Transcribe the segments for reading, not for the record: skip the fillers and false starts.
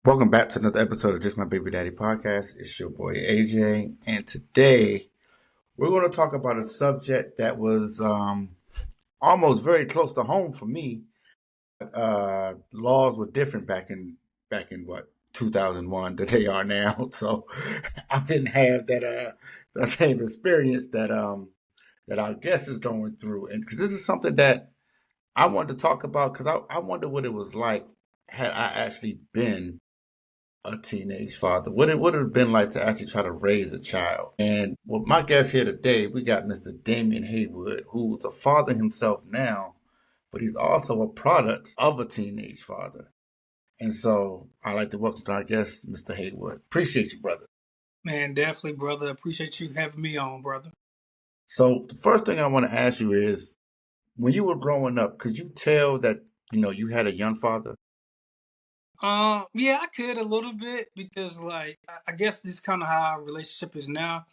Welcome back to another episode of Just My Baby Daddy podcast. It's your boy AJ, and today we're going to talk about a subject that was almost very close to home for me. Laws were different back in what 2001 than they are now, so I didn't have that same experience that our guest is going through, and because this is something that I wanted to talk about because I wonder what it was like had I actually been a teenage father, what it would have been like to actually try to raise a child. And with my guest here today, we got Mr. Damien Haywood, who's a father himself now, but he's also a product of a teenage father. And so I'd like to welcome to our guest, Mr. Haywood. Appreciate you, brother. Man, definitely, brother. Appreciate you having me on, brother. So the first thing I want to ask you is, when you were growing up, could you tell that, you had a young father? Yeah, I could a little bit because, like, I guess this is kind of how our relationship is now.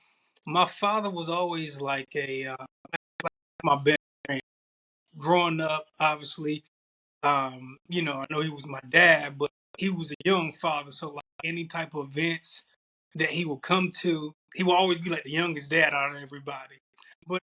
My father was always like my best friend growing up. Obviously, I know he was my dad, but he was a young father, so like any type of events that he would come to, he would always be like the youngest dad out of everybody. But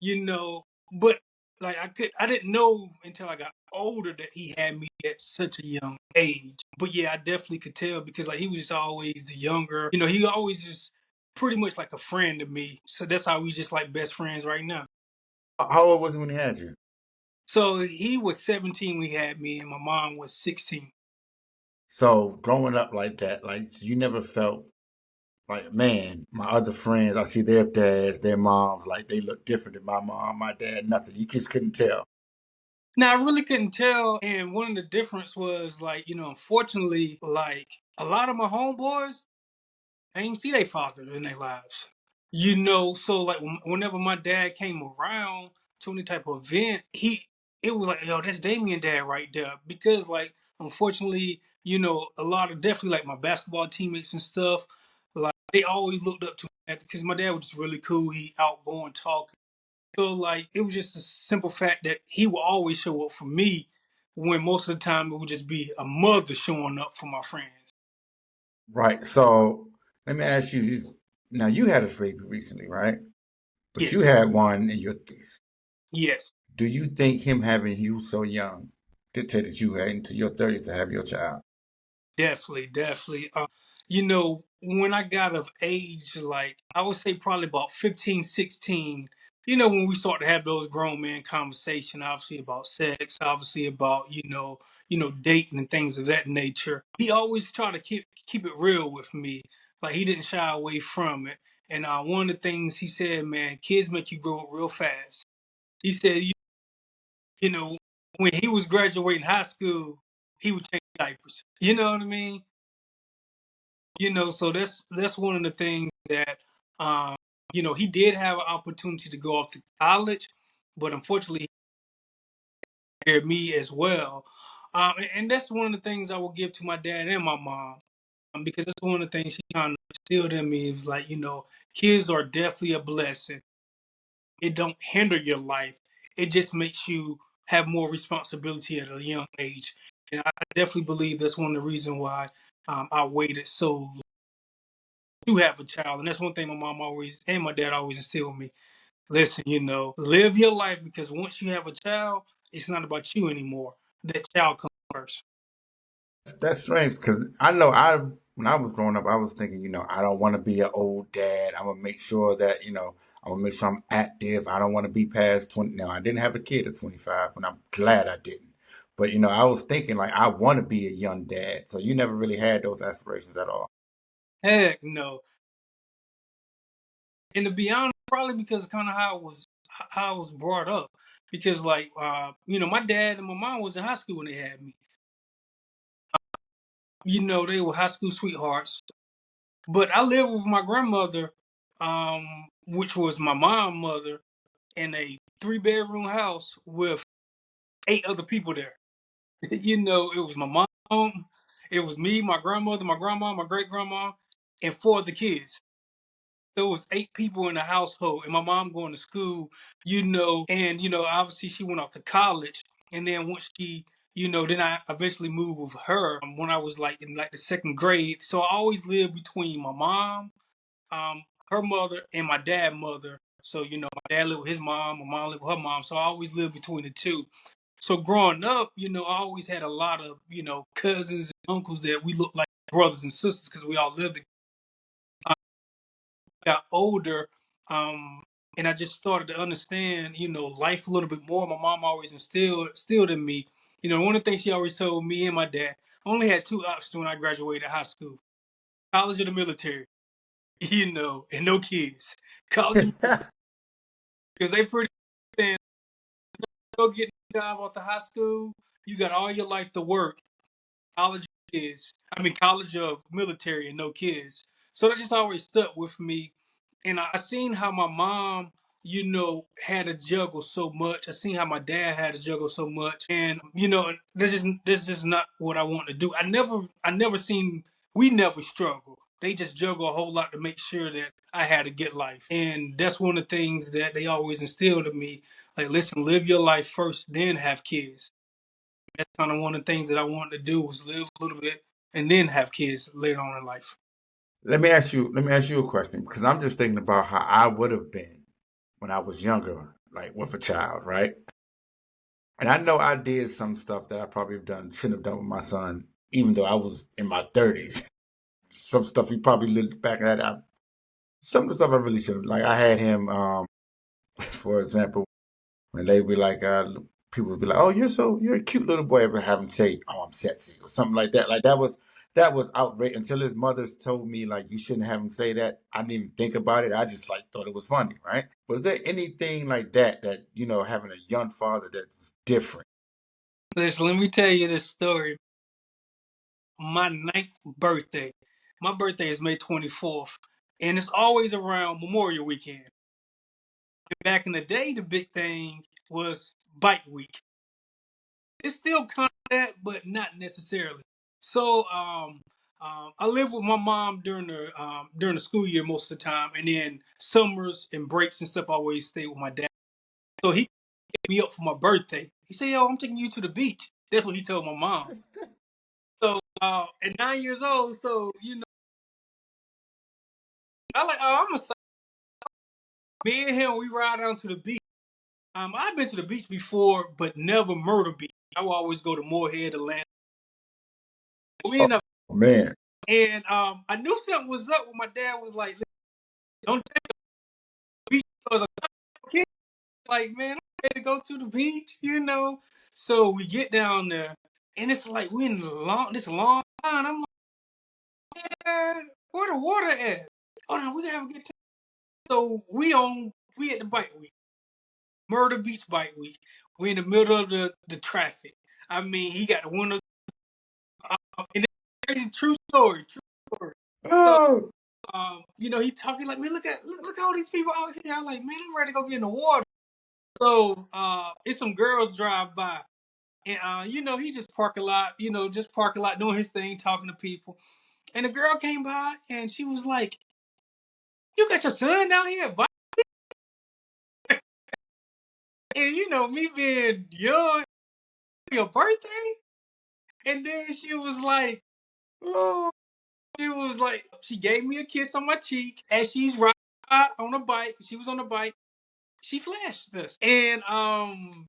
you know, but like I didn't know until I got older that he had me at such a young age. But yeah, I definitely could tell because like he was just always the younger, he always just pretty much like a friend to me. So that's how we just like best friends right now. How old was he when he had you? So he was 17 when he had me and my mom was 16. So growing up like that, like so you never felt like, man, my other friends, I see their dads, their moms, like they look different than my mom, my dad, nothing. You just couldn't tell. Now I really couldn't tell, and one of the difference was like, unfortunately, like a lot of my homeboys, I ain't see their father in their lives. So like whenever my dad came around to any type of event, it was like, yo, that's Damien dad right there. Because like unfortunately, a lot of definitely like my basketball teammates and stuff, like they always looked up to me because my dad was just really cool. He outgoing talk. So like it was just a simple fact that he would always show up for me when most of the time it would just be a mother showing up for my friends. Right. So let me ask you, now you had a baby recently, right? But you Yes. had one in your 30s. Yes. Do you think him having you so young dictated you into your 30s to have your child? Definitely, definitely. When I got of age, like I would say probably about 15, 16. When we start to have those grown man conversation, obviously about sex, obviously about, dating and things of that nature. He always tried to keep it real with me. Like he didn't shy away from it. And one of the things he said, man, kids make you grow up real fast. He said, you know, when he was graduating high school, he would change diapers. You know what I mean? So that's one of the things that he did have an opportunity to go off to college, but unfortunately he had me as well. And that's one of the things I will give to my dad and my mom, because that's one of the things she kind of instilled in me. It was like, kids are definitely a blessing. It don't hinder your life. It just makes you have more responsibility at a young age. And I definitely believe that's one of the reasons why I waited so to have a child. And that's one thing my mom always and my dad always instilled in me. Listen, live your life because once you have a child, it's not about you anymore. That child comes first. That's strange because I know when I was growing up, I was thinking, I don't want to be an old dad. I'm gonna make sure that, I'm gonna make sure I'm active. I don't want to be past 20. Now, I didn't have a kid at 25, and I'm glad I didn't. But I was thinking like I want to be a young dad. So you never really had those aspirations at all. Heck no. And to be honest, probably because kind of how I was brought up. Because like my dad and my mom was in high school when they had me. They were high school sweethearts. But I lived with my grandmother, which was my mom's mother, in a 3-bedroom house with 8 other people there. It was my mom, it was me, my grandmother, my grandma, my great grandma, and 4 of the kids. There was 8 people in the household, and my mom going to school, and obviously she went off to college, and then once she then I eventually moved with her when I was like in like the second grade. So I always lived between my mom, her mother, and my dad's mother. So my dad lived with his mom, my mom lived with her mom. So I always lived between the two. So growing up, I always had a lot of cousins and uncles that we looked like brothers and sisters because we all lived together. Got older, and I just started to understand, life a little bit more. My mom always instilled in me. One of the things she always told me and my dad, I only had two options when I graduated high school: college or the military. And no kids. College or because they pretty saying go get a job after high school. You got all your life to work. College college of military and no kids. So that just always stuck with me. And I seen how my mom, had to juggle so much. I seen how my dad had to juggle so much. And, this is not what I want to do. I never seen, we never struggle. They just juggle a whole lot to make sure that I had a good life. And that's one of the things that they always instilled in me. Like, listen, live your life first, then have kids. That's kind of one of the things that I wanted to do was live a little bit and then have kids later on in life. Let me ask you a question because I'm just thinking about how I would have been when I was younger, like with a child, right? And I know I did some stuff that I probably shouldn't have done with my son, even though I was in my 30s. Some stuff he probably looked back at. Some of the stuff I really should have. Like I had him, for example, when they be like, people would be like, "Oh, you're a cute little boy." Ever have him say, "Oh, I'm sexy" or something like that. Like that was outrageous. Until his mother told me like you shouldn't have him say that. I didn't even think about it. I just like thought it was funny, right? Was there anything like that having a young father that was different? Listen, let me tell you this story. My ninth birthday. My birthday is May 24th, and it's always around Memorial Weekend. And back in the day, the big thing was Bike Week. It's still kind of that, but not necessarily. So, I lived with my mom during the school year most of the time, and then summers and breaks and stuff, I always stayed with my dad. So he picked me up for my birthday. He said, "Yo, I'm taking you to the beach." That's what he told my mom. So, at 9 years old, so I like, oh, me and him, we ride down to the beach. I've been to the beach before, but never Myrtle Beach. I would always go to Moorhead, Atlanta. We Oh end up, man. and I knew something was up when my dad was like, "Don't take the beach." I was like, "Man, I'm ready to go to the beach." So we get down there, and it's like we in this long line. I'm like, "Man, where the water at? Oh no, we gotta have a good time." So we at the bike week, Murder Beach Bike Week. We in the middle of the traffic. I mean, he got the window. And it's a true story. True story. So, Oh, he talking like, "Man, look at all these people out here." I'm like, "Man, I'm ready to go get in the water." So, it's some girls drive by, and he just park a lot, doing his thing, talking to people. And the girl came by, and she was like, "You got your son down here?" And me being young, your birthday, and then oh, she gave me a kiss on my cheek as she's riding by on a bike. She was on a bike. She flashed this, and and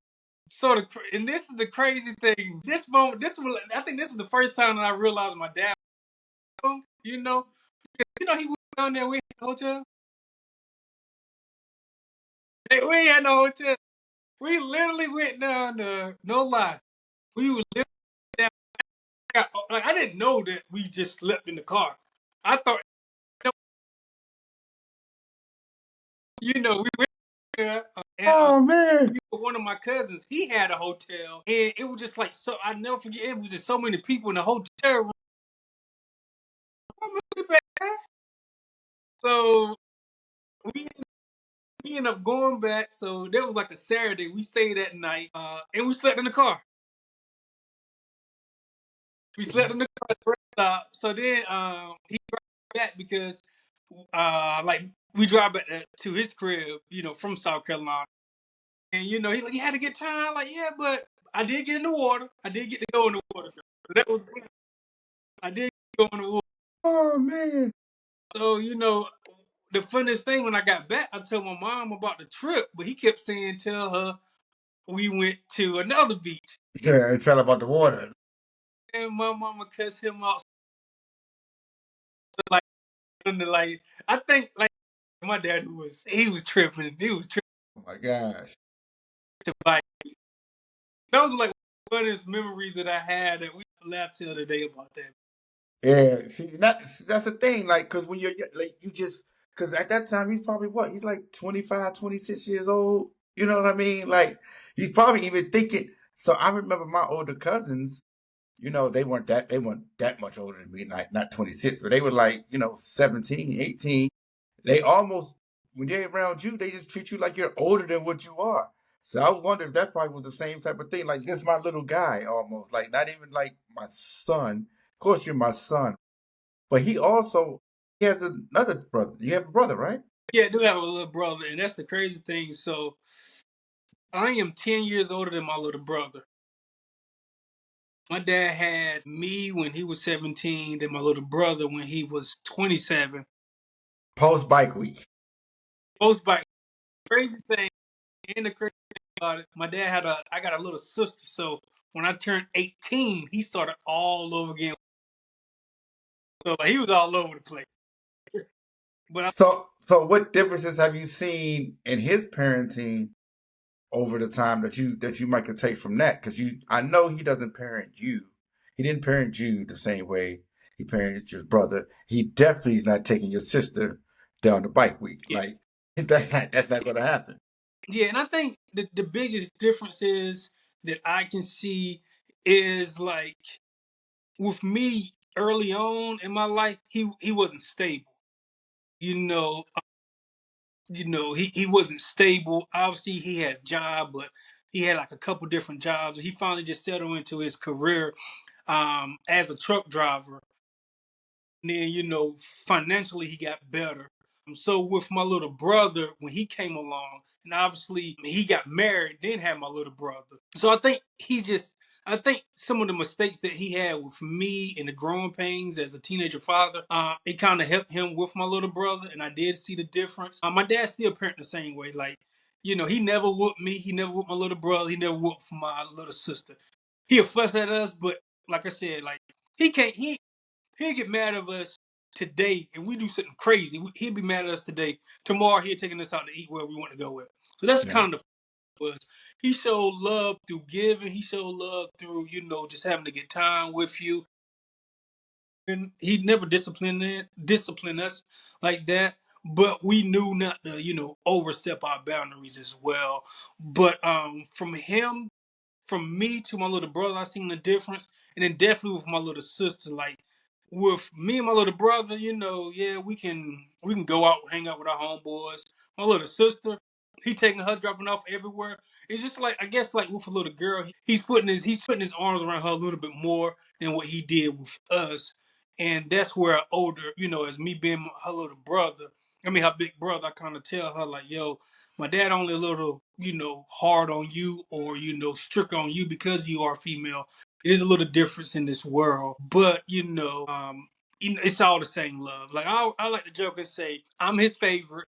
this is the crazy thing. This moment, I think this is the first time that I realized my dad. You know, he went down there. We had no hotel. Hey, we ain't had no hotel. We literally went down there. No lie, we were literally down. Like I didn't know that we just slept in the car. I thought, we went there, and oh man. one of my cousins, he had a hotel, and it was just like so. I never forget. It was just so many people in the hotel room. So we we ended up going back. So that was like a Saturday. We stayed that night, and we slept in the car. We slept in the car at the rest stop. So then he brought back because like we drive back to his crib, from South Carolina. And he like, "You had a good time?" Like, "Yeah, but I did get in the water. I did get to go in the water. So that was I did go in the water. Oh man. So the funniest thing when I got back, I told my mom about the trip, but he kept saying, "Tell her we went to another beach." Yeah, it's all about the water. And my mama cussed him out. Like, like I think like my dad he was tripping. He was tripping. Oh my gosh. Like those were like one of the funniest memories that I had that we laughed till today about that. Yeah, see, that's the thing. Like, cause when you're like, you just, cause at that time he's probably what? He's like 25, 26 years old. You know what I mean? Like, he's probably even thinking. So I remember my older cousins. They weren't that much older than me. Not 26, but they were like 17, 18. They almost when they're around you, they just treat you like you're older than what you are. So I was wondering if that probably was the same type of thing. Like this, my little guy, almost like not even like my son. Of course, you're my son, but he has another brother. You have a brother, right? Yeah, I do have a little brother, and that's the crazy thing. So I am 10 years older than my little brother. My dad had me when he was 17, then my little brother when he was 27. Post bike week. Most by crazy thing, and the crazy thing about it, my dad I got a little sister, so when I turned 18, he started all over again. So like, he was all over the place. But So what differences have you seen in his parenting over the time that you might could take from that? Because I know he doesn't parent you. He didn't parent you the same way he parents your brother. He definitely is not taking your sister down the bike week. yeah, Like that's not going to happen. yeah, and I think the biggest difference is that I can see is like with me early on in my life, he wasn't stable. You know, he wasn't stable. Obviously, he had a job, but he had like a couple different jobs. He finally just settled into his career as a truck driver. And then, financially, he got better. So with my little brother, when he came along, and obviously he got married, then had my little brother. So I think some of the mistakes that he had with me and the growing pains as a teenager father, it kind of helped him with my little brother, and I did see the difference. My dad still parented the same way, like he never whooped me, he never whooped my little brother, he never whooped my little sister. He'll fuss at us, but like I said, like he can't he'll get mad at us today if we do something crazy. He'll be mad at us today. Tomorrow he'll taking us out to eat where we want to go with. So that's Yeah. kind of was. He showed love through giving. He showed love through just having to get time with you. And he never disciplined us like that. But we knew not to overstep our boundaries as well. But from me to my little brother, I seen the difference, and then definitely with my little sister. Like with me and my little brother, yeah, we can go out, hang out with our homeboys. My little sister, he taking her, dropping off everywhere. It's just like I guess like with a little girl, he's putting his arms around her a little bit more than what he did with us, and that's where older, as me being her little brother, I mean her big brother, I kind of tell her like, yo, my dad only a little, hard on you or, strict on you because you are female. It is a little difference in this world, but it's all the same love. Like I like to joke and say I'm his favorite.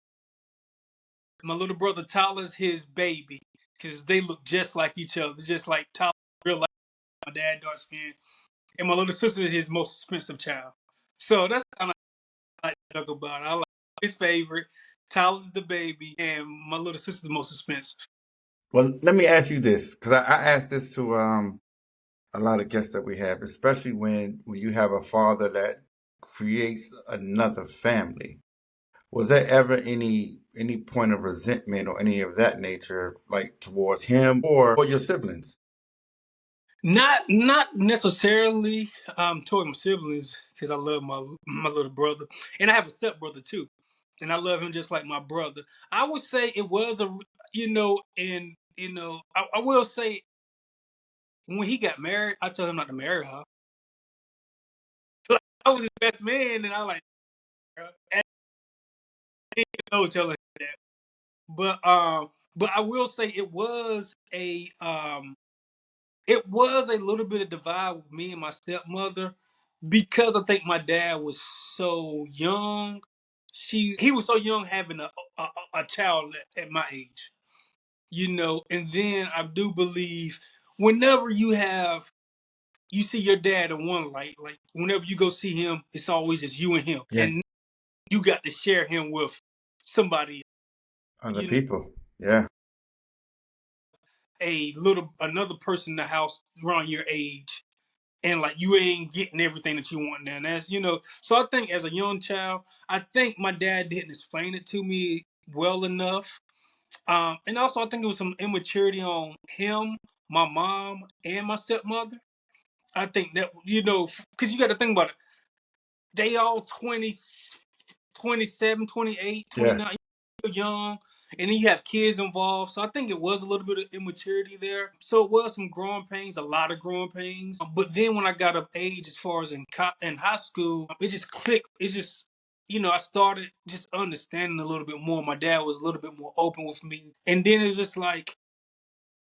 My little brother Tyler's his baby because they look just like each other, just like Tyler, real like my dad, dark skin, and my little sister is his most expensive child. So that's kind of like to joke about. I like his favorite. Tyler's the baby, and my little sister's the most expensive. Well, let me ask you this because I asked this to a lot of guests that we have, especially when you have a father that creates another family. Was there ever any point of resentment or any of that nature, like towards him or your siblings? Not necessarily toward my siblings because I love my little brother, and I have a stepbrother too, and I love him just like my brother. I would say it was and I will say when he got married, I told him not to marry her. Like, I was his best man, and I like, girl, and I didn't know each other like that. But I will say it was it was a little bit of divide with me and my stepmother because I think my dad was so young. He was so young having a child at my age, and then I do believe whenever you see your dad in one light, like whenever you go see him, it's always just you and him. Yeah. And you got to share him with somebody, Other you know, people. Yeah. another person in the house around your age, and like you ain't getting everything that you want now. And that's. So I think as a young child, I think my dad didn't explain it to me well enough. And also I think it was some immaturity on him, my mom, and my stepmother. I think that because you got to think about it. They all 20, 27, 28, Yeah. 29, young, and then you have kids involved. So I think it was a little bit of immaturity there. So it was some growing pains, a lot of growing pains. But then when I got of age, as far as in high school, it just clicked. It's just I started just understanding a little bit more. My dad was a little bit more open with me, and then it was just like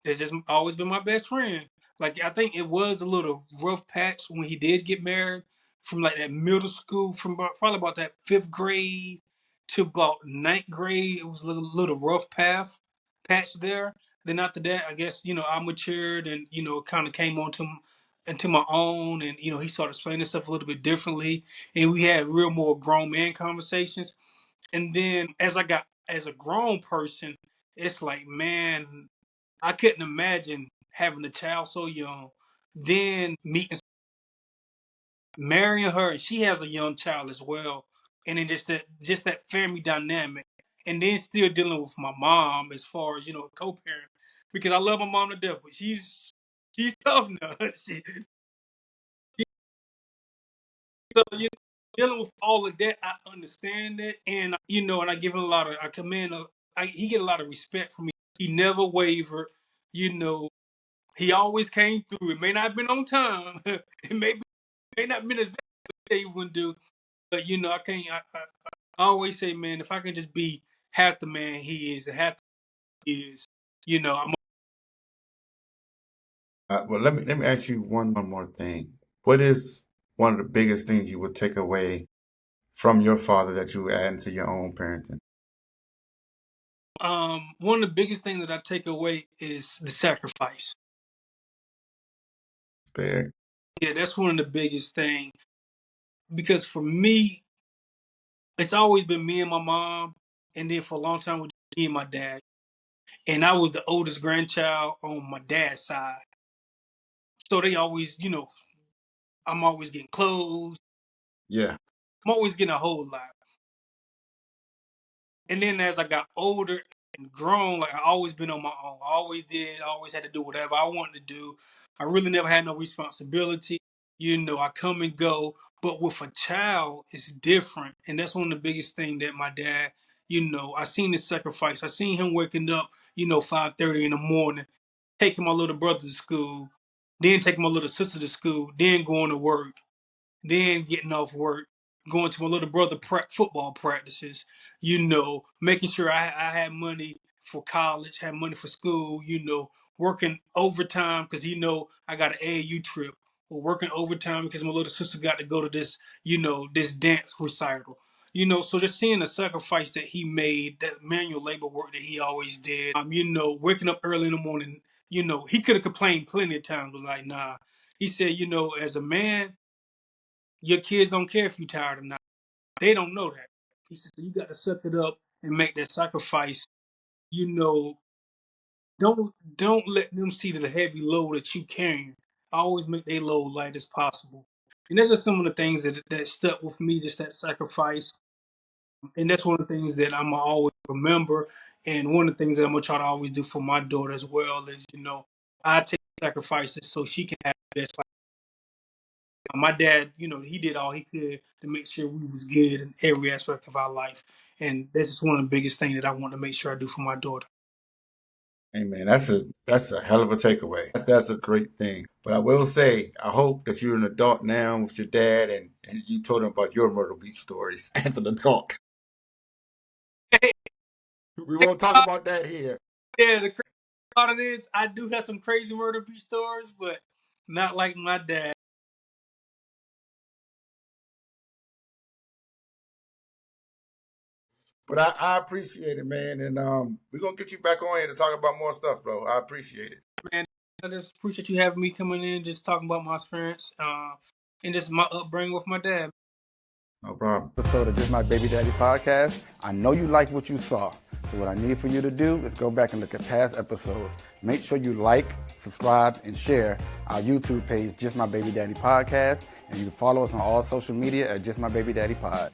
that's just always been my best friend. Like I think it was a little rough patch when he did get married, from like that middle school, from probably about that fifth grade to about ninth grade. It was a little rough patch there. Then after that, I guess I matured and kind of came into my own, and he started explaining stuff a little bit differently, and we had real more grown man conversations. And then as a grown person, it's like, man, I couldn't imagine having a child so young, then marrying her, and she has a young child as well, and then just that family dynamic, and then still dealing with my mom as far as co-parent, because I love my mom to death, but she's tough now. So dealing with all of that, I understand it, and and I give him I commend, he get a lot of respect from me. He never wavered, you know. He always came through. It may not have been on time. It may not have been exactly what they would do, but I can't. I always say, man, if I can just be half the man he is and half the he is, I'm. Well, let me ask you one more thing. What is one of the biggest things you would take away from your father that you add into your own parenting? One of the biggest things that I take away is the sacrifice. It's big. Yeah, that's one of the biggest things because for me, it's always been me and my mom, and then for a long time with me and my dad. And I was the oldest grandchild on my dad's side, so they always, I'm always getting clothes. Yeah. I'm always getting a whole lot. And then as I got older and grown, like I always been on my own. I always did. I always had to do whatever I wanted to do. I really never had no responsibility. I come and go. But with a child, it's different. And that's one of the biggest things that my dad, I seen his sacrifice. I seen him waking up, 5:30 in the morning, taking my little brother to school, then taking my little sister to school, then going to work, then getting off work, going to my little brother football practices, making sure I had money for college, had money for school, working overtime because I got an AAU trip, or working overtime because my little sister got to go to this, this dance recital. So just seeing the sacrifice that he made, that manual labor work that he always did, waking up early in the morning, he could have complained plenty of times, but like, nah. He said, as a man, your kids don't care if you're tired or not. They don't know that. He says, so you got to suck it up and make that sacrifice. You know, don't let them see the heavy load that you carrying. Always make their load light as possible. And those are some of the things that stuck with me, just that sacrifice. And that's one of the things that I'm gonna always remember. And one of the things that I'm gonna try to always do for my daughter as well is, I take sacrifices so she can have the best life. My dad, he did all he could to make sure we was good in every aspect of our life, and this is one of the biggest things that I want to make sure I do for my daughter. Hey man, that's a hell of a takeaway. That's a great thing. But I will say, I hope that you're an adult now with your dad and you told him about your Myrtle Beach stories as an adult. We won't talk about that here. Yeah, thought it is, I do have some crazy murder beat stories, but not like my dad. But I appreciate it, man, and we're gonna get you back on here to talk about more stuff, bro. I appreciate it. Man, I just appreciate you having me coming in, just talking about my experience, and just my upbringing with my dad. No problem. Episode of Just My Baby Daddy podcast. I know you liked what you saw. So what I need for you to do is go back and look at past episodes. Make sure you like, subscribe, and share our YouTube page, Just My Baby Daddy Podcast. And you can follow us on all social media at Just My Baby Daddy Pod.